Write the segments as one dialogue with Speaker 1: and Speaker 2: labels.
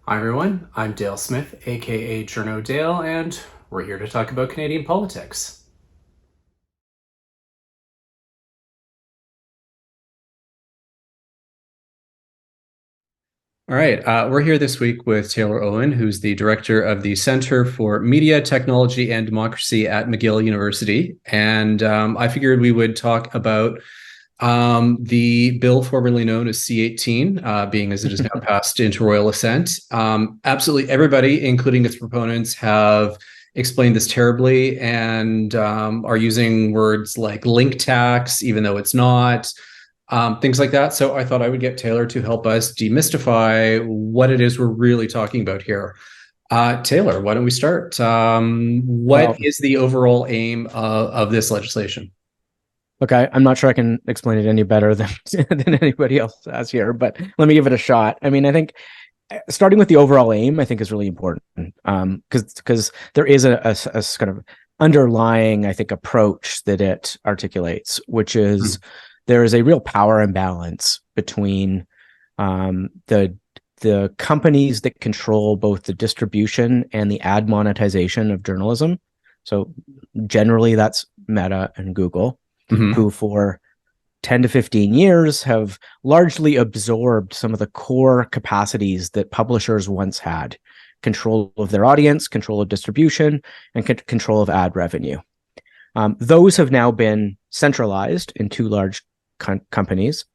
Speaker 1: Hi everyone, I'm Dale Smith, aka Journo Dale, and we're here to talk about Canadian politics. All right, we're here this week with Taylor Owen, who's the director of the Center for Media, Technology, and Democracy at McGill University. And I figured we would talk about the bill formerly known as C-18, being as it is now passed into royal assent. Absolutely everybody, including its proponents, have explained this terribly and are using words like link tax, even though it's not, things like that. So I thought I would get Taylor to help us demystify what it is we're really talking about here. Taylor, why don't we start? What is the overall aim of this legislation?
Speaker 2: Okay, I'm not sure I can explain it any better than than anybody else has here, but let me give it a shot. I mean, I think starting with the overall aim, I think is really important because there is a kind of underlying, I think, approach that it articulates, which is there is a real power imbalance between the companies that control both the distribution and the ad monetization of journalism. So generally, that's Meta and Google, who for 10 to 15 years have largely absorbed some of the core capacities that publishers once had: control of their audience, control of distribution, and control of ad revenue. Those have now been centralized in two large companies,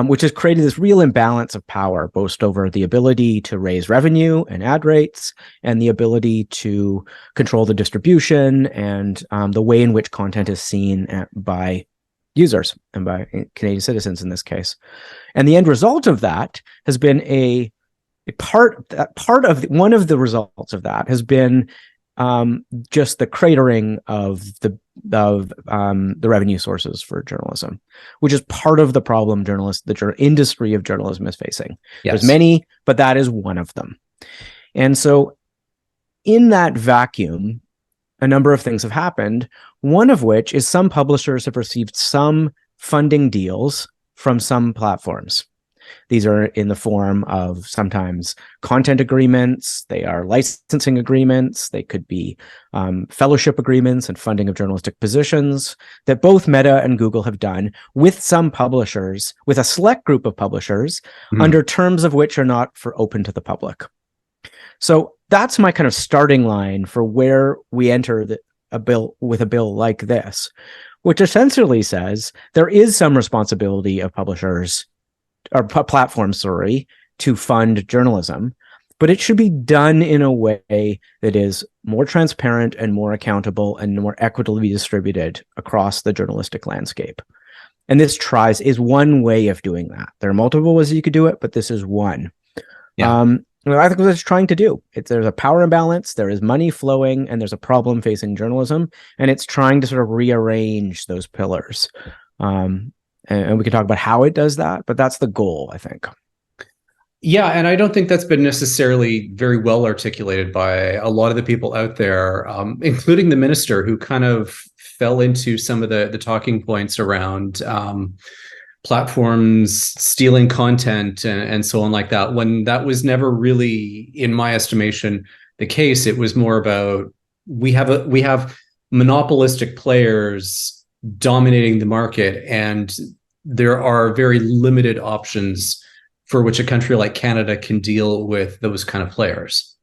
Speaker 2: which has created this real imbalance of power, both over the ability to raise revenue and ad rates and the ability to control the distribution and the way in which content is seen by users and by Canadian citizens in this case. And the end result of that has been one of the results of that has been just the cratering of the revenue sources for journalism, which is part of the problem the industry of journalism is facing. Yes. There's many, but that is one of them. And so in that vacuum, a number of things have happened, one of which is some publishers have received some funding deals from some platforms. These are in the form of sometimes content agreements, they are licensing agreements, they could be fellowship agreements and funding of journalistic positions that both Meta and Google have done with some publishers, with a select group of publishers, under terms of which are not open to the public. So that's my kind of starting line for where we enter a bill like this, which essentially says there is some responsibility of publishers or platforms, to fund journalism, but it should be done in a way that is more transparent and more accountable and more equitably distributed across the journalistic landscape. And this is one way of doing that. There are multiple ways you could do it, but this is one. Yeah. I think what it's trying to do, there's a power imbalance, there is money flowing, and there's a problem facing journalism, and it's trying to sort of rearrange those pillars. And we can talk about how it does that, but that's the goal, I think.
Speaker 1: Yeah, and I don't think that's been necessarily very well articulated by a lot of the people out there, including the minister, who kind of fell into some of the talking points around platforms stealing content and so on like that, when that was never really, in my estimation, the case. It was more about we have monopolistic players dominating the market, and there are very limited options for which a country like Canada can deal with those kind of players.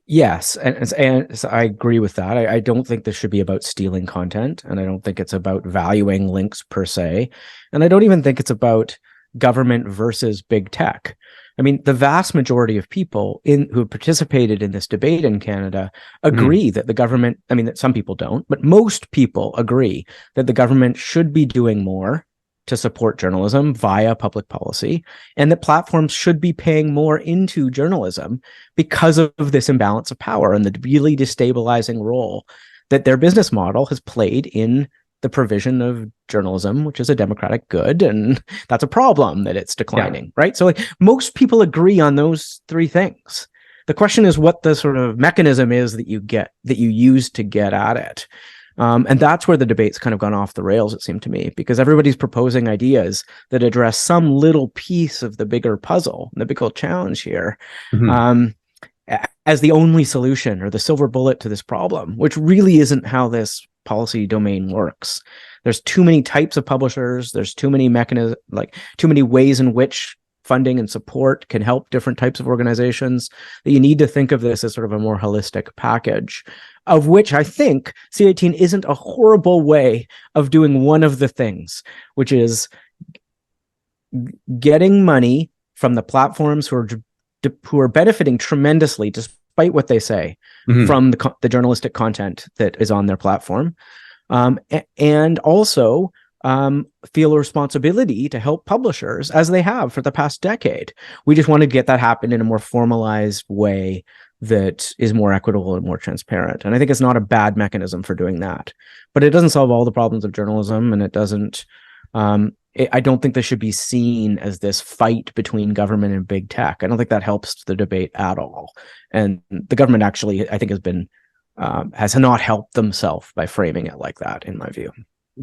Speaker 2: Yes, and so I agree with that. I don't think this should be about stealing content, and I don't think it's about valuing links per se, and I don't even think it's about government versus big tech. I mean, the vast majority of people who have participated in this debate in Canada agree that the government, I mean, that some people don't, but most people agree that the government should be doing more to support journalism via public policy, and that platforms should be paying more into journalism because of this imbalance of power and the really destabilizing role that their business model has played in the provision of journalism, which is a democratic good, and that's a problem that it's declining, right? So most people agree on those three things. The question is what the sort of mechanism is that you use to get at it. And that's where the debate's kind of gone off the rails, it seemed to me, because everybody's proposing ideas that address some little piece of the bigger puzzle, the big old challenge here, as the only solution or the silver bullet to this problem, which really isn't how this policy domain works. There's too many types of publishers. There's too many mechanisms, like too many ways in which funding and support can help different types of organizations, that you need to think of this as sort of a more holistic package, of which I think C18 isn't a horrible way of doing one of the things, which is getting money from the platforms who are benefiting tremendously, despite what they say, from the journalistic content that is on their platform, and also feel a responsibility to help publishers, as they have for the past decade. We just want to get that happen in a more formalized way that is more equitable and more transparent. And I think it's not a bad mechanism for doing that, but it doesn't solve all the problems of journalism, and it doesn't. I don't think this should be seen as this fight between government and big tech. I don't think that helps the debate at all. And the government actually, I think, has not helped themselves by framing it like that, in my view.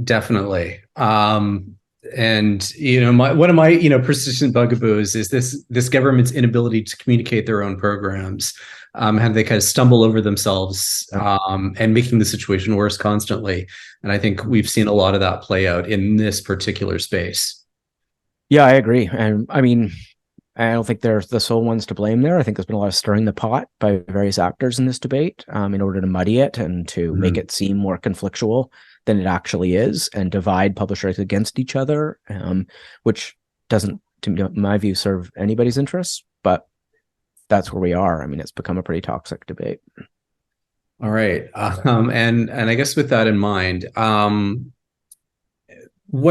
Speaker 1: Definitely. And one of my persistent bugaboos is this government's inability to communicate their own programs. How they kind of stumble over themselves, and making the situation worse constantly. And I think we've seen a lot of that play out in this particular space.
Speaker 2: Yeah, I agree. And I mean, I don't think they're the sole ones to blame there. I think there's been a lot of stirring the pot by various actors in this debate, in order to muddy it and to make it seem more conflictual than it actually is, and divide publishers against each other, which doesn't, to my view, serve anybody's interests. But that's where we are. I mean, it's become a pretty toxic debate.
Speaker 1: All right. And I guess with that in mind, one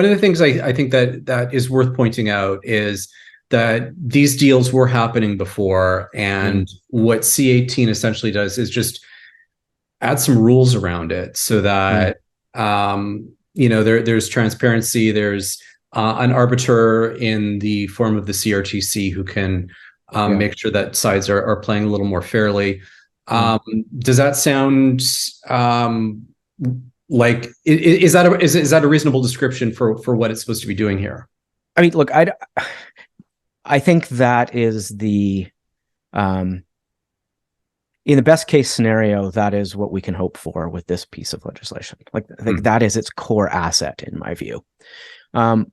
Speaker 1: of the things I think that is worth pointing out is that these deals were happening before, and what C18 essentially does is just add some rules around it so that there's transparency. There's an arbiter in the form of the CRTC who can make sure that sides are playing a little more fairly. Does that sound like is that a reasonable description for what it's supposed to be doing here?
Speaker 2: I mean, look, I think that is in the best case scenario, that is what we can hope for with this piece of legislation. Like, I think that is its core asset, in my view. But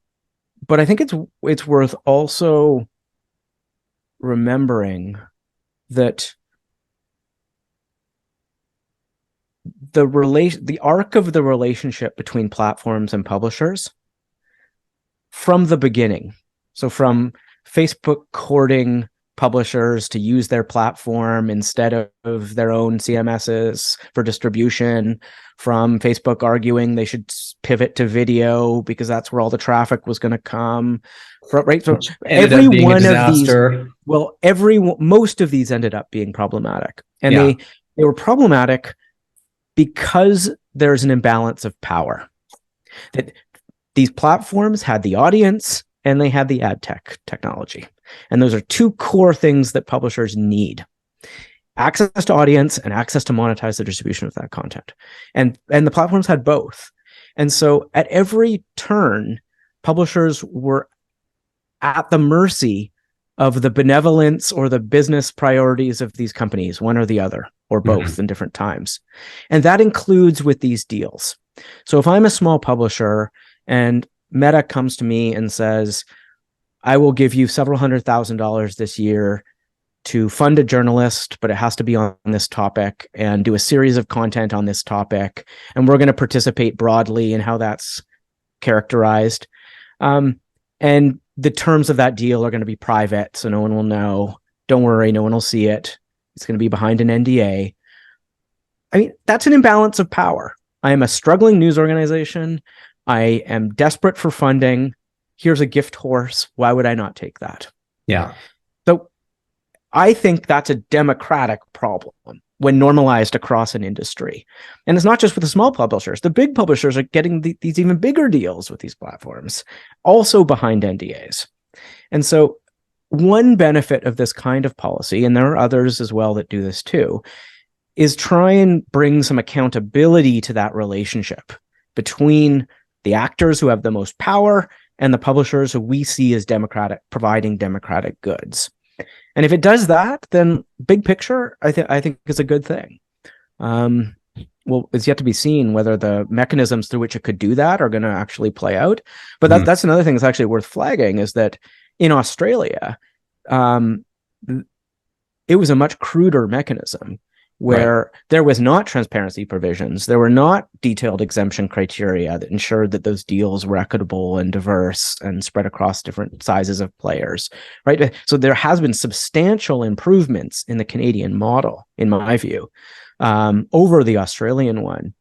Speaker 2: I think it's worth also remembering that the arc of the relationship between platforms and publishers from the beginning, so from Facebook courting publishers to use their platform instead of their own CMSs for distribution, from Facebook arguing they should pivot to video because that's where all the traffic was going to come, right? So every one of these, most of these ended up being problematic, and they were problematic because there's an imbalance of power. That these platforms had the audience and they had the ad tech technology. And those are two core things that publishers need: access to audience and access to monetize the distribution of that content. And the platforms had both. And so at every turn, publishers were at the mercy of the benevolence or the business priorities of these companies, one or the other, or both in different times. And that includes with these deals. So if I'm a small publisher and Meta comes to me and says, I will give you several $100,000 this year to fund a journalist, but it has to be on this topic, and do a series of content on this topic, and we're going to participate broadly in how that's characterized. And the terms of that deal are going to be private, so no one will know. Don't worry, no one will see it. It's going to be behind an NDA. I mean, that's an imbalance of power. I am a struggling news organization. I am desperate for funding. Here's a gift horse. Why would I not take that?
Speaker 1: Yeah. So
Speaker 2: I think that's a democratic problem when normalized across an industry. And it's not just with the small publishers. The big publishers are getting these even bigger deals with these platforms, also behind NDAs. And so one benefit of this kind of policy, and there are others as well that do this too, is try and bring some accountability to that relationship between the actors who have the most power and the publishers who we see as providing democratic goods. And if it does that, then big picture, I think is a good thing. Well, it's yet to be seen whether the mechanisms through which it could do that are going to actually play out. But that's another thing that's actually worth flagging, is that in Australia, it was a much cruder mechanism where there was not transparency provisions. There were not detailed exemption criteria that ensured that those deals were equitable and diverse and spread across different sizes of players, right? So there has been substantial improvements in the Canadian model, in my view, over the Australian one,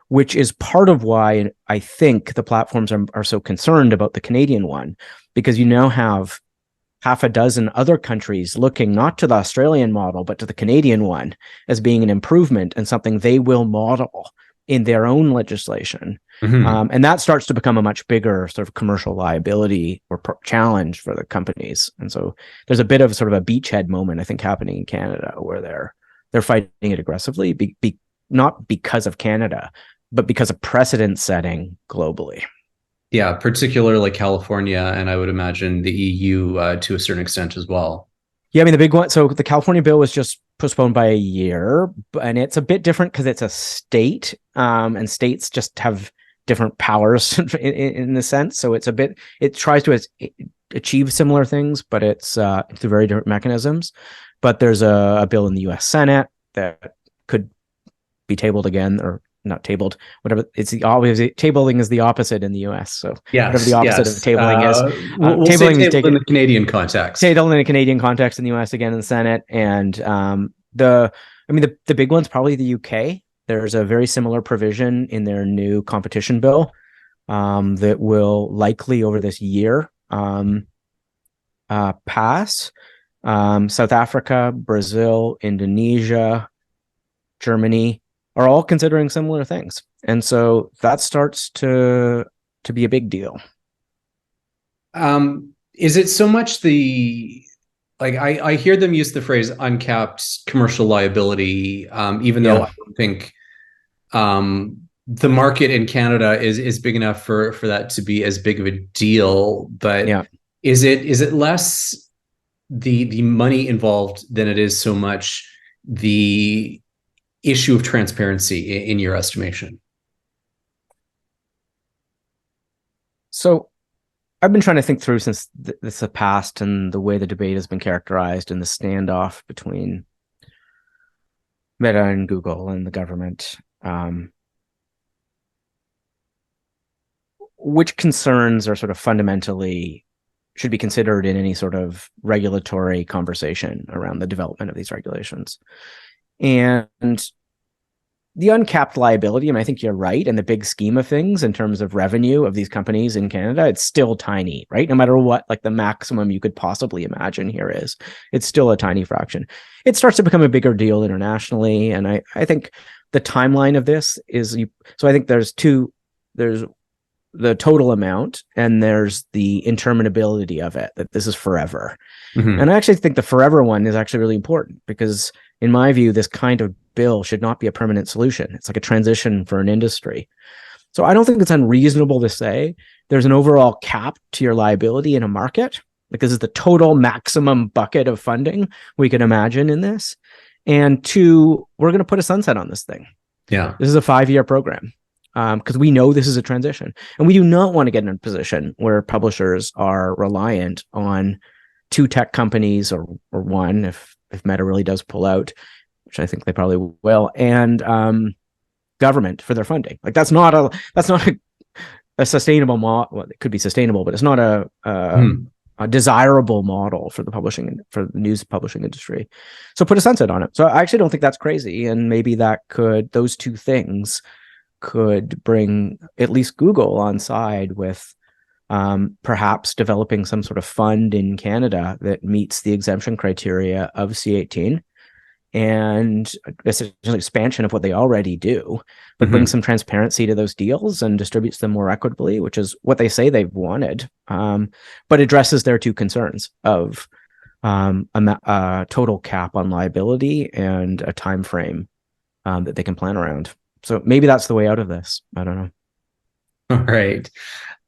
Speaker 2: which is part of why I think the platforms are so concerned about the Canadian one, because you now have half a dozen other countries looking not to the Australian model, but to the Canadian one as being an improvement and something they will model in their own legislation. And that starts to become a much bigger sort of commercial liability or challenge for the companies. And so there's a bit of sort of a beachhead moment, I think, happening in Canada where they're fighting it aggressively, not because of Canada, but because of precedent setting globally.
Speaker 1: Yeah, particularly California, and I would imagine the EU to a certain extent as well.
Speaker 2: Yeah, I mean, the big one, so the California bill was just postponed by a year, and it's a bit different because it's a state, and states just have different powers in the sense. So it tries to achieve similar things, but it's through very different mechanisms. But there's a bill in the U.S. Senate that could be tabled again, or not tabled, whatever. Tabling is the opposite in the US. So whatever the opposite of tabling is.
Speaker 1: We'll say tabled in the Canadian context.
Speaker 2: Tabled in a Canadian context in the US again in the Senate. And the big one's probably the UK. There's a very similar provision in their new competition bill that will likely over this year pass. South Africa, Brazil, Indonesia, Germany are all considering similar things. And so that starts to be a big deal.
Speaker 1: Is it so much I hear them use the phrase uncapped commercial liability, even though I don't think the market in Canada is big enough for that to be as big of a deal. But is it less the money involved than it is so much the issue of transparency in your estimation?
Speaker 2: So I've been trying to think through since this past and the way the debate has been characterized and the standoff between Meta and Google and the government, which concerns are sort of fundamentally should be considered in any sort of regulatory conversation around the development of these regulations. And the uncapped liability, I think you're right, in the big scheme of things in terms of revenue of these companies in Canada, it's still tiny, right? No matter what, like the maximum you could possibly imagine here is, it's still a tiny fraction. It starts to become a bigger deal internationally. And I think the timeline of this is, so I think there's the total amount and there's the interminability of it, that this is forever. And I actually think the forever one is actually really important because in my view, this kind of bill should not be a permanent solution. It's like a transition for an industry. So I don't think it's unreasonable to say there's an overall cap to your liability in a market. Like this is the total maximum bucket of funding we can imagine in this. And two, we're going to put a sunset on this thing.
Speaker 1: Yeah.
Speaker 2: This is a 5-year program because we know this is a transition. And we do not want to get in a position where publishers are reliant on 2 tech companies or one if Meta really does pull out, which I think they probably will, and government for their funding. Like that's not a sustainable model. Well, it could be sustainable, but it's not a desirable model for the news publishing industry. So put a sunset on it. So I actually don't think that's crazy, and maybe those 2 things could bring at least Google on side with perhaps developing some sort of fund in Canada that meets the exemption criteria of C18 and essentially expansion of what they already do, but brings some transparency to those deals and distributes them more equitably, which is what they say they've wanted, but addresses their 2 concerns of a total cap on liability and a time frame that they can plan around. So maybe that's the way out of this. I don't know.
Speaker 1: All right.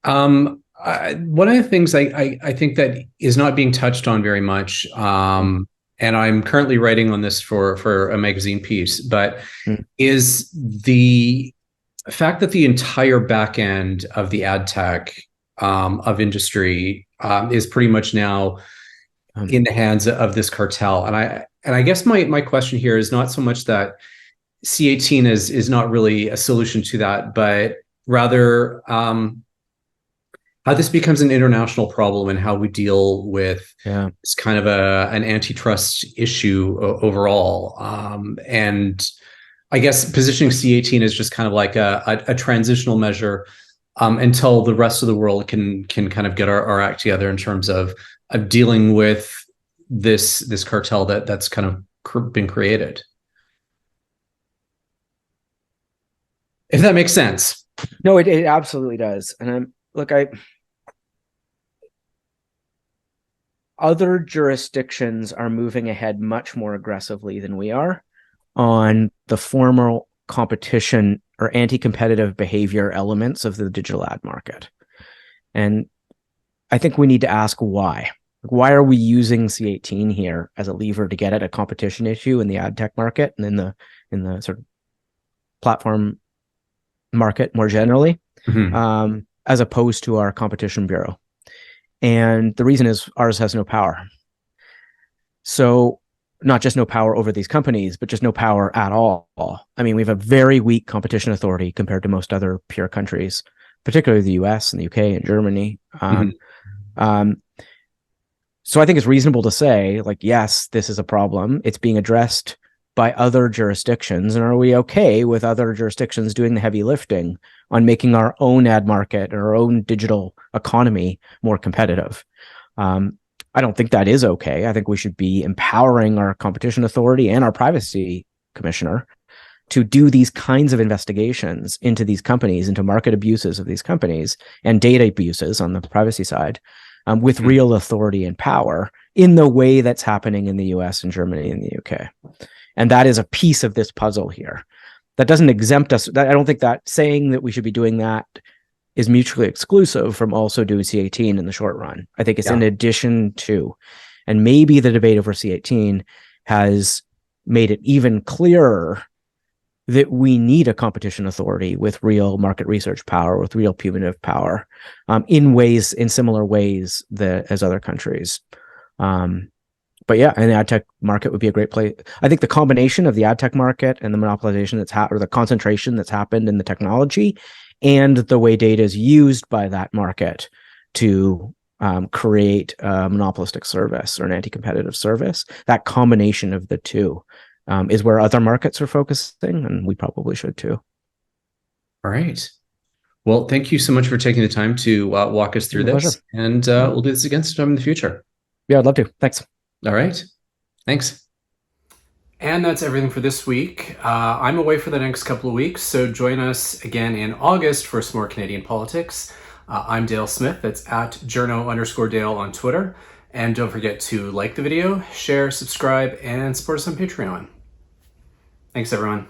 Speaker 1: One of the things I think that is not being touched on very much, and I'm currently writing on this for a magazine piece, but is the fact that the entire back end of the ad tech of industry is pretty much now in the hands of this cartel. And I guess my question here is not so much that C18 is not really a solution to that, but rather how this becomes an international problem and how we deal with this kind of an antitrust issue overall. And I guess positioning C18 is just kind of like a transitional measure until the rest of the world can kind of get our act together in terms of dealing with this cartel that's kind of been created. If that makes sense.
Speaker 2: No, it absolutely does. And other jurisdictions are moving ahead much more aggressively than we are on the formal competition or anti-competitive behavior elements of the digital ad market. And I think we need to ask why. Why are we using C18 here as a lever to get at a competition issue in the ad tech market and in the sort of platform market more generally, as opposed to our competition bureau? And the reason is ours has no power. So not just no power over these companies, but just no power at all. I mean, we have a very weak competition authority compared to most other peer countries, particularly the US and the UK and Germany. So I think it's reasonable to say, like, yes, this is a problem. It's being addressed by other jurisdictions. And are we okay with other jurisdictions doing the heavy lifting on making our own ad market or our own digital economy more competitive? I don't think that is okay. I think we should be empowering our competition authority and our privacy commissioner to do these kinds of investigations into these companies, into market abuses of these companies and data abuses on the privacy side, with real authority and power in the way that's happening in the US and Germany and the UK. And that is a piece of this puzzle here. That doesn't exempt us. I don't think that saying that we should be doing that is mutually exclusive from also doing C18 in the short run. I think it's in addition to, and maybe the debate over C18 has made it even clearer that we need a competition authority with real market research power, with real punitive power, in similar ways as other countries. But yeah, and the ad tech market would be a great place. I think the combination of the ad tech market and the monopolization or the concentration that's happened in the technology and the way data is used by that market to create a monopolistic service or an anti-competitive service, that combination of the two is where other markets are focusing, and we probably should too.
Speaker 1: All right. Well, thank you so much for taking the time to walk us through this. Pleasure. And we'll do this again sometime in the future.
Speaker 2: Yeah, I'd love to. Thanks.
Speaker 1: All right. Thanks. And that's everything for this week. I'm away for the next couple of weeks, so join us again in August for some more Canadian politics. I'm Dale Smith. That's at journo_Dale on Twitter. And don't forget to like the video, share, subscribe, and support us on Patreon. Thanks, everyone.